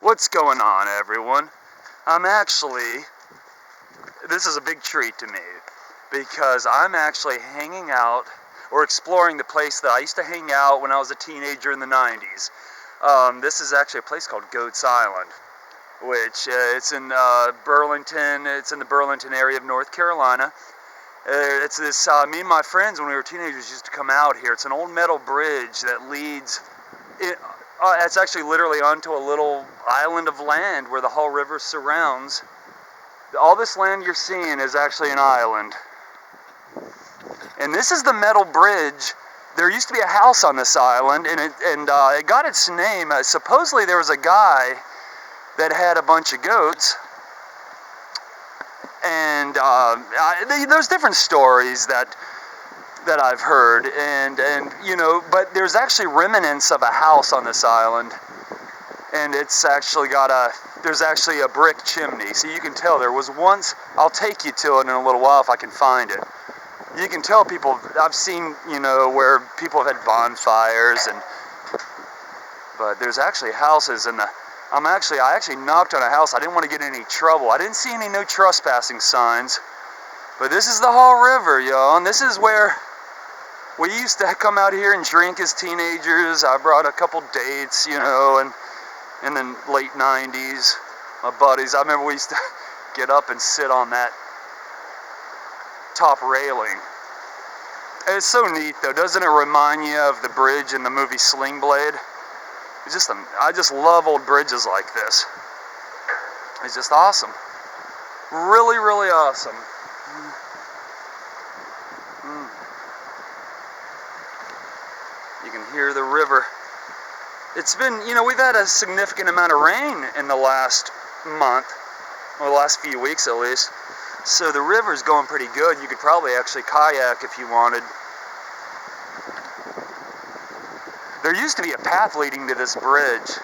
What's going on, everyone? This is a big treat to me because I'm actually hanging out or exploring the place that I used to hang out when I was a teenager in the 90's. This is actually a place called Goats Island, which it's in Burlington. It's in the Burlington area of North Carolina. Me and my friends, when we were teenagers, used to come out here. It's an old metal bridge that leads. It's actually literally onto a little island of land where the Hull River surrounds. All this land you're seeing is actually an island. And this is the metal bridge. There used to be a house on this island, and it got its name. Supposedly there was a guy that had a bunch of goats. And there's different stories that I've heard, and but there's actually remnants of a house on this island, and it's actually there's actually a brick chimney, so you can tell there was once. I'll take you to it in a little while if I can find it. You can tell I've seen, where people have had bonfires, but there's actually houses in the. I actually knocked on a house. I didn't want to get in any trouble. I didn't see any no trespassing signs. But this is the Hull River, y'all, and this is where we used to come out here and drink as teenagers. I brought a couple dates, and in the late 90's, my buddies. I remember we used to get up and sit on that top railing. It's so neat, though. Doesn't it remind you of the bridge in the movie Sling Blade? I just love old bridges like this. It's just awesome. Really, really awesome. You can hear the river. It's been, we've had a significant amount of rain in the last month, or the last few weeks at least. So the river's going pretty good. You could probably actually kayak if you wanted. There used to be a path leading to this bridge,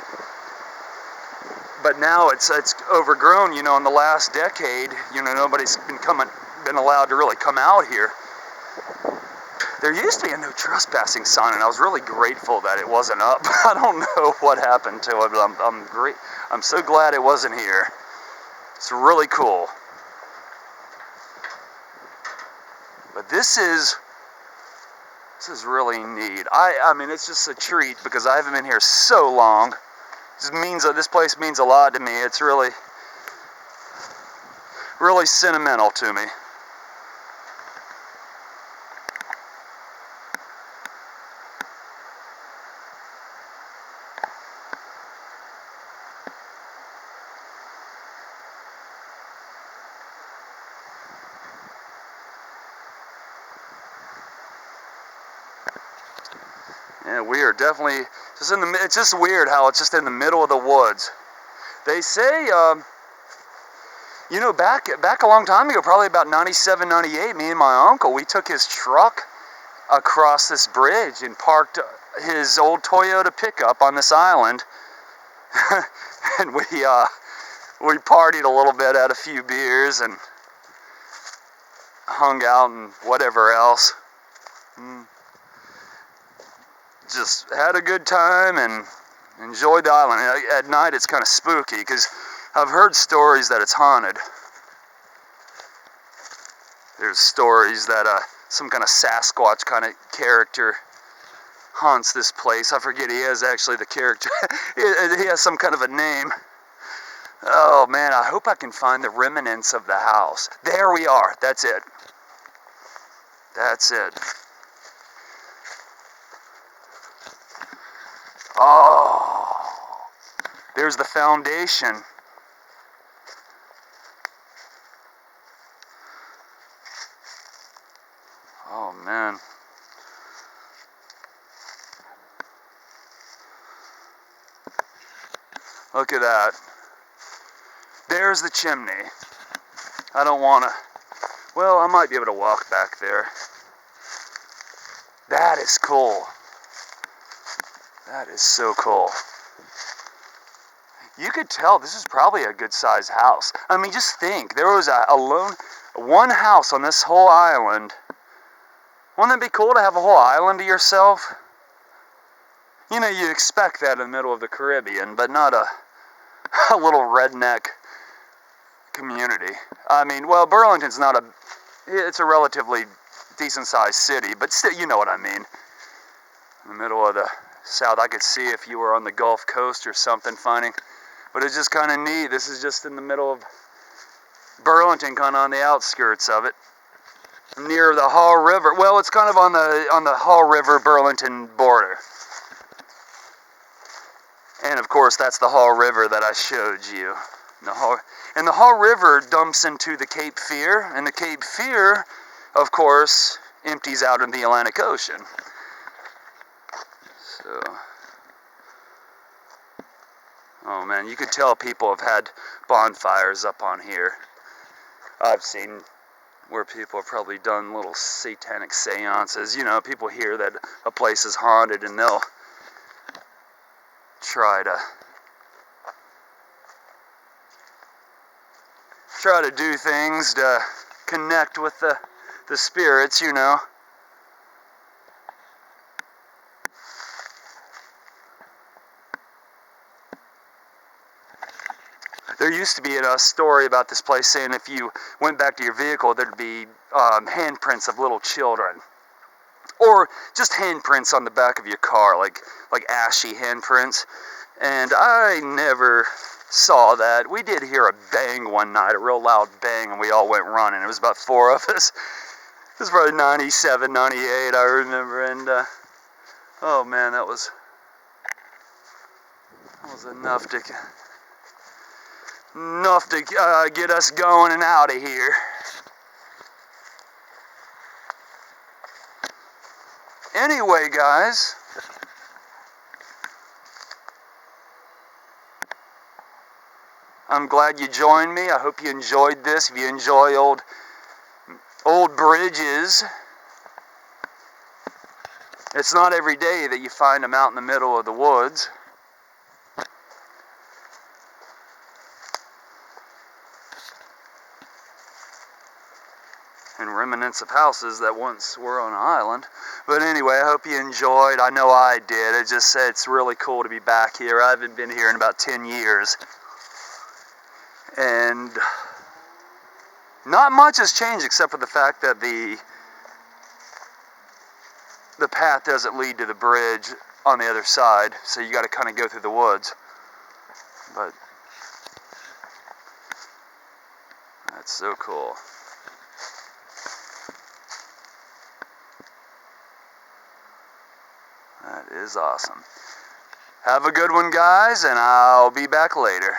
but now it's overgrown. In the last decade, nobody's been allowed to really come out here. There used to be a no trespassing sign, and I was really grateful that it wasn't up. I don't know what happened to it, but I'm so glad it wasn't here. It's really cool. But this is really neat. I mean, it's just a treat because I haven't been here so long. This place means a lot to me. It's really, really sentimental to me. Yeah, we are definitely just it's just weird how it's just in the middle of the woods. They say, back a long time ago, probably about 97, 98, me and my uncle, we took his truck across this bridge and parked his old Toyota pickup on this island. And we partied a little bit, had a few beers, and hung out and whatever else. Just had a good time and enjoyed the island. At night it's kind of spooky because I've heard stories that it's haunted. There's stories that some kind of Sasquatch kind of character haunts this place. I forget, he has actually the character. He has some kind of a name. Oh man, I hope I can find the remnants of the house. There we are. That's it. That's it. Oh, there's the foundation. Oh, man. Look at that. There's the chimney. I don't want to... Well, I might be able to walk back there. That is cool. That is so cool. You could tell this is probably a good-sized house. I mean, just think. There was one house on this whole island. Wouldn't it be cool to have a whole island to yourself? You expect that in the middle of the Caribbean, but not a a little redneck community. I mean, well, Burlington's not it's a relatively decent-sized city, but still, you know what I mean. In the middle of the South, I could see if you were on the Gulf Coast or something finding, but it's just kind of neat. This is just in the middle of Burlington, kind of on the outskirts of it, near the Haw River. Well, it's kind of on the Haw River Burlington border. And of course, that's the Haw River that I showed you. And the Haw River dumps into the Cape Fear, and the Cape Fear, of course, empties out in the Atlantic Ocean. So, oh man, you could tell people have had bonfires up on here. I've seen where people have probably done little satanic seances. You know, people hear that a place is haunted and they'll try to do things to connect with the spirits, you know. There used to be a story about this place saying if you went back to your vehicle, there'd be handprints of little children. Or just handprints on the back of your car, like ashy handprints. And I never saw that. We did hear a bang one night, a real loud bang, and we all went running. It was about 4 of us. It was probably 97, 98, I remember. And, oh man, that was enough to get us going and out of here. Anyway, guys, I'm glad you joined me. I hope you enjoyed this. If you enjoy old bridges, it's not every day that you find them out in the middle of the woods. And remnants of houses that once were on an island. But anyway, I hope you enjoyed. I know I did. It's really cool to be back here. I haven't been here in about 10 years. And not much has changed except for the fact that the path doesn't lead to the bridge on the other side, so you got to kind of go through the woods. But that's so cool. That is awesome. Have a good one, guys, and I'll be back later.